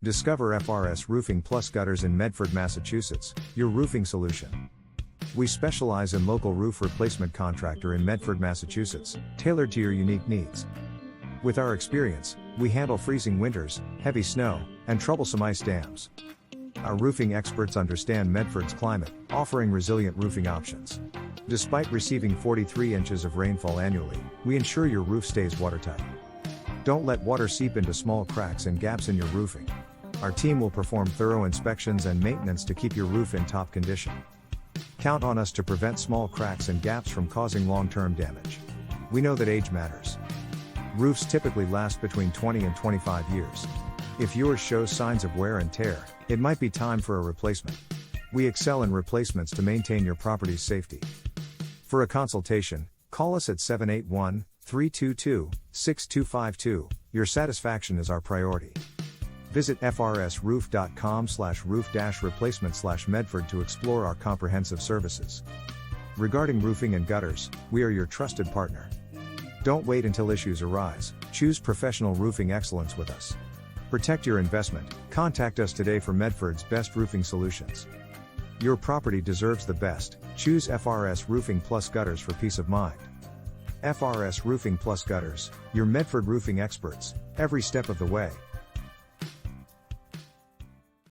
Discover FRS Roofing Plus Gutters in Medford, Massachusetts, your roofing solution. We specialize in local roof replacement contractor in Medford, Massachusetts, tailored to your unique needs. With our experience, we handle freezing winters, heavy snow, and troublesome ice dams. Our roofing experts understand Medford's climate, offering resilient roofing options. Despite receiving 43 inches of rainfall annually, we ensure your roof stays watertight. Don't let water seep into small cracks and gaps in your roofing. Our team will perform thorough inspections and maintenance to keep your roof in top condition. Count on us to prevent small cracks and gaps from causing long-term damage. We know that age matters. Roofs typically last between 20 and 25 years. If yours shows signs of wear and tear, it might be time for a replacement. We excel in replacements to maintain your property's safety. For a consultation, call us at 781-322-6252. Your satisfaction is our priority. Visit frsroof.com/roof-replacement/Medford to explore our comprehensive services. Regarding roofing and gutters, we are your trusted partner. Don't wait until issues arise. Choose professional roofing excellence with us. Protect your investment. Contact us today for Medford's best roofing solutions. Your property deserves the best. Choose FRS Roofing Plus Gutters for peace of mind. FRS Roofing Plus Gutters, your Medford roofing experts, every step of the way.